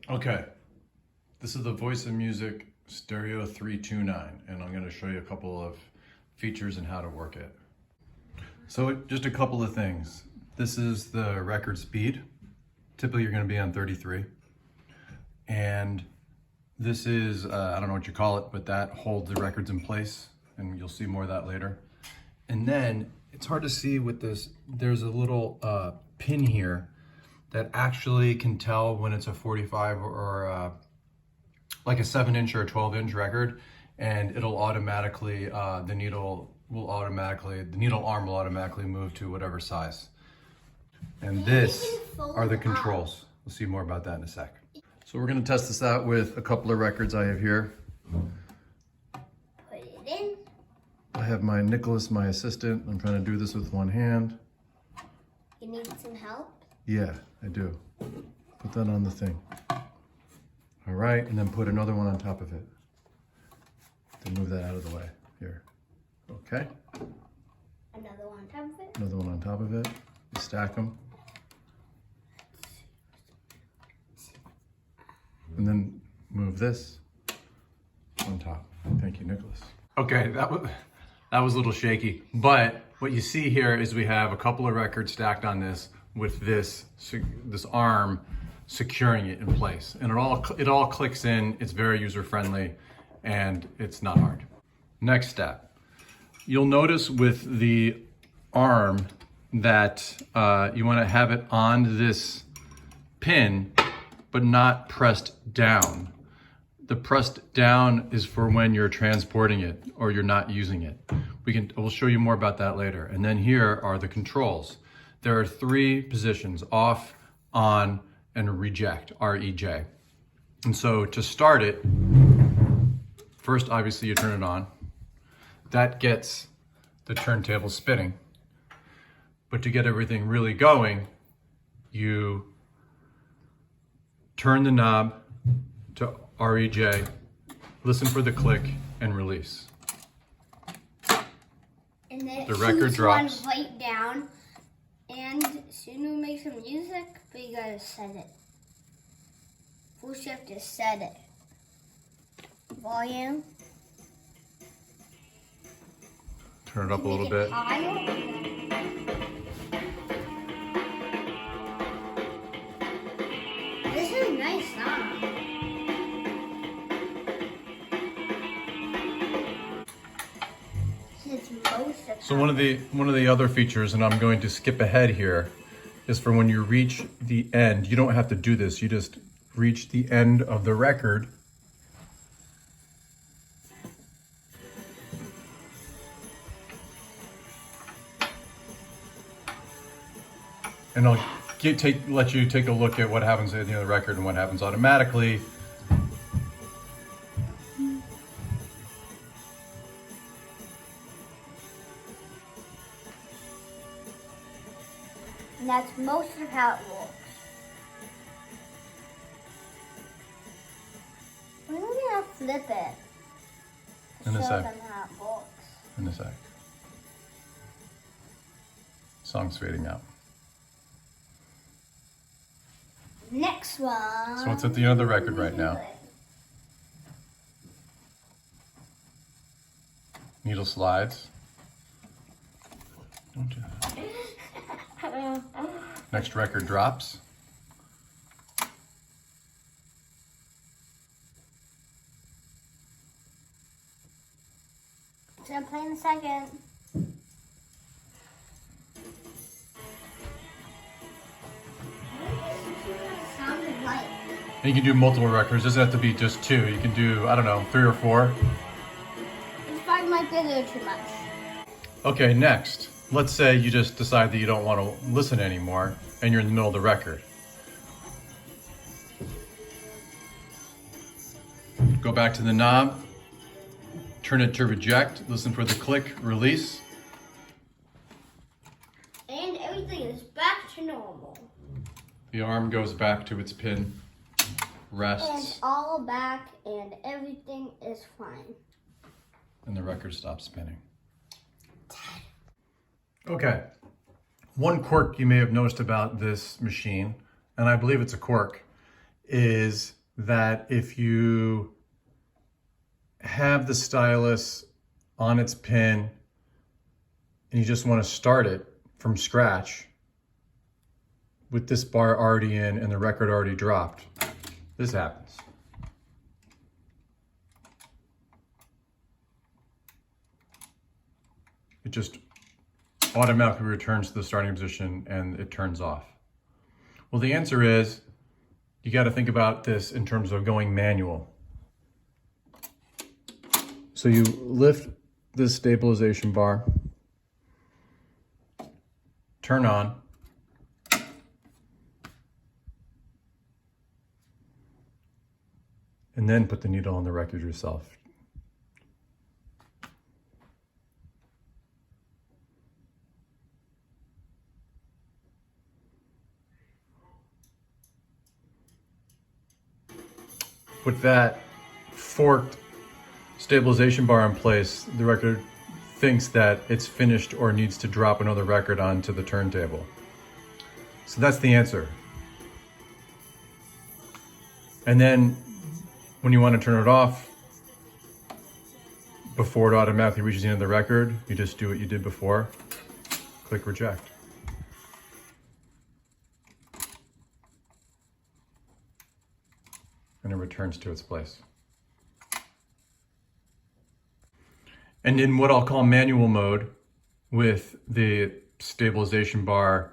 Okay, this is the Voice of Music Stereo 329, and I'm going to show you a couple of features and how to work it. So just a couple of things. This is the record speed. Typically you're going to be on 33. And this is, I don't know what you call it, but that holds the records in place, and you'll see more of that later. And then it's hard to see with this, there's a little pin here that actually can tell when it's a 45 or like a 7-inch or a 12-inch record, and it'll automatically, the needle arm will automatically move to whatever size. And this are the controls. We'll see more about that in a sec. So we're gonna test this out with a couple of records I have here. Put it in. I have my Nicholas, my assistant. I'm trying to do this with one hand. You need some help? Yeah, I do. Put that on the thing. All right, and then put another one on top of it. Then move that out of the way. Here. Okay. Another one on top of it? Another one on top of it. You stack them. And then move this on top. Thank you, Nicholas. Okay, that was a little shaky, but what you see here is we have a couple of records stacked on this with this arm securing it in place, and it all clicks in. It's very user friendly, and it's not hard. Next step, you'll notice with the arm that you want to have it on this pin, but not pressed down. The pressed down is for when you're transporting it or you're not using it. We'll show you more about that later. And then here are the controls. There are 3 positions: off, on, and reject, R-E-J. And so to start it, first obviously you turn it on. That gets the turntable spinning. But to get everything really going, you turn the knob to R-E-J, listen for the click, and release. And then The record drops. one right down, and soon we'll make some music, but you gotta set it. First you have to set it. Volume. Turn it up a little bit. This is a nice song. So one of the other features, and I'm going to skip ahead here, is for when you reach the end. You don't have to do this. You just reach the end of the record. And I'll let you take a look at what happens at the end of the record and what happens automatically. And that's most of how it works. We're gonna flip it to In a show sec. them how it works. In a sec. Song's fading out. Next one. So it's at the end of the record right now. Needle slides. Don't do that. Next record drops. It's gonna play in a second. Sounded like. And you can do multiple records. It doesn't have to be just 2. You can do, I don't know, 3 or 4. This part might be a little too much. Okay, next. Let's say you just decide that you don't want to listen anymore and you're in the middle of the record. Go back to the knob, turn it to reject, listen for the click, release. And everything is back to normal. The arm goes back to its pin, And rests, all back and everything is fine. and the record stops spinning. Okay, one quirk you may have noticed about this machine, and I believe it's a quirk, is that if you have the stylus on its pin and you just want to start it from scratch with this bar already in and the record already dropped, this happens. It just automatically returns to the starting position and it turns off. Well, the answer is you got to think about this in terms of going manual. So you lift this stabilization bar, turn on, and then put the needle on the record yourself. With that forked stabilization bar in place, the record thinks that it's finished or needs to drop another record onto the turntable. So that's the answer. And then when you want to turn it off, before it automatically reaches the end of the record, you just do what you did before, click reject. And it returns to its place. And in what I'll call manual mode, with the stabilization bar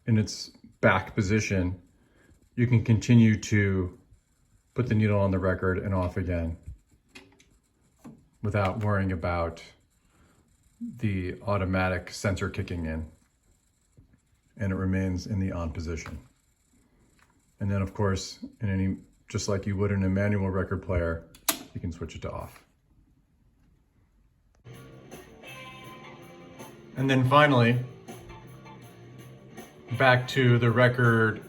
in its back position, you can continue to put the needle on the record and off again without worrying about the automatic sensor kicking in, and it remains in the on position. And then of course, just like you would in a manual record player, you can switch it to off. And then finally, back to the record,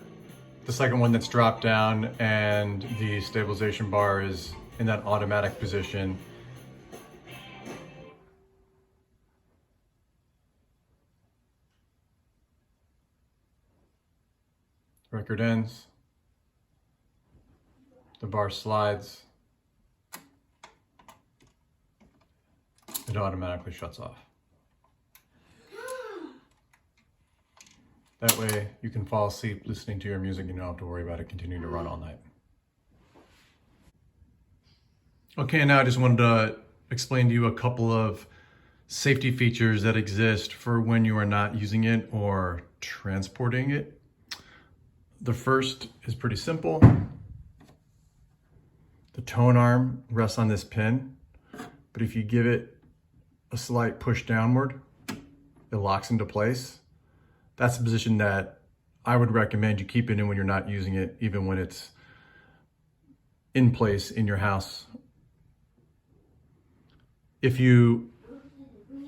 the second one that's dropped down and the stabilization bar is in that automatic position. Record ends, the bar slides, it automatically shuts off. That way you can fall asleep listening to your music and you don't have to worry about it continuing to run all night. Okay, now I just wanted to explain to you a couple of safety features that exist for when you are not using it or transporting it. The first is pretty simple. The tone arm rests on this pin, but if you give it a slight push downward, it locks into place. That's the position that I would recommend you keep it in when you're not using it, even when it's in place in your house. If you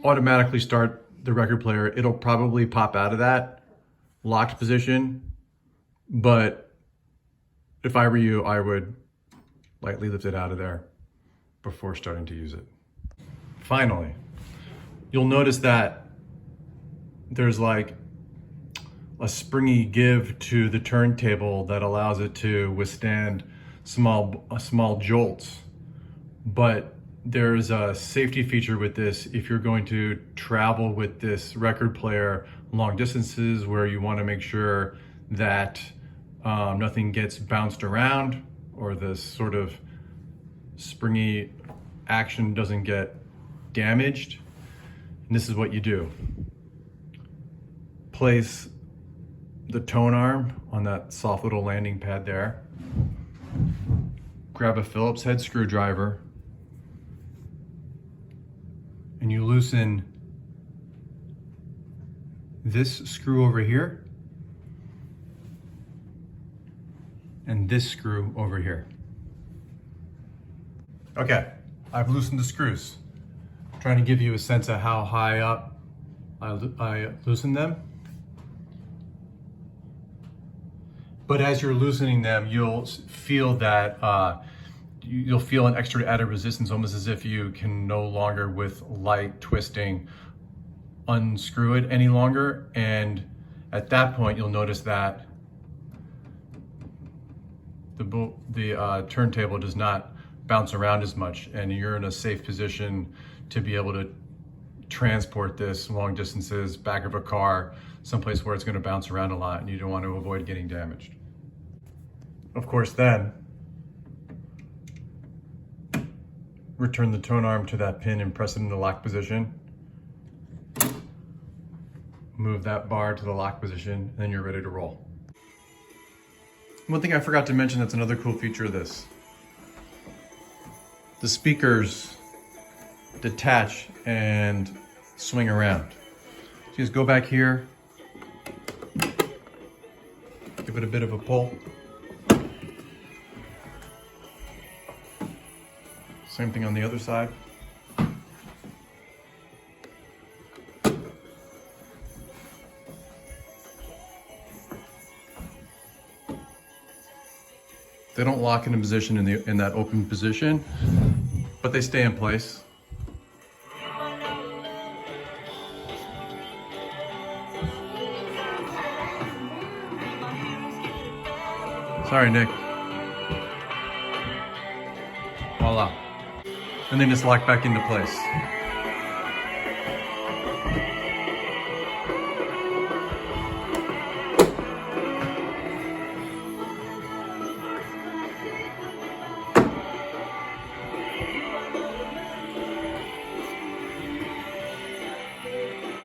automatically start the record player, it'll probably pop out of that locked position. But if I were you, I would lightly lift it out of there before starting to use it. Finally, you'll notice that there's like a springy give to the turntable that allows it to withstand small jolts. But there's a safety feature with this if you're going to travel with this record player long distances where you want to make sure that nothing gets bounced around or this sort of springy action doesn't get damaged. And this is what you do. Place the tone arm on that soft little landing pad there. Grab a Phillips head screwdriver and you loosen this screw over here and this screw over here. Okay, I've loosened the screws. I'm trying to give you a sense of how high up I loosened them. But as you're loosening them, you'll feel that you'll feel an extra added resistance, almost as if you can no longer, with light twisting, unscrew it any longer. And at that point, you'll notice that the turntable does not bounce around as much, and you're in a safe position to be able to transport this long distances, back of a car, someplace where it's going to bounce around a lot and you don't want to avoid getting damaged. Of course, then return the tone arm to that pin and press it in the lock position. Move that bar to the lock position, and then you're ready to roll. One thing I forgot to mention that's another cool feature of this. The speakers detach and swing around. So just go back here, give it a bit of a pull. Same thing on the other side. They don't lock into position in that open position, but they stay in place. Sorry, Nick. Voila. And then just lock back into place.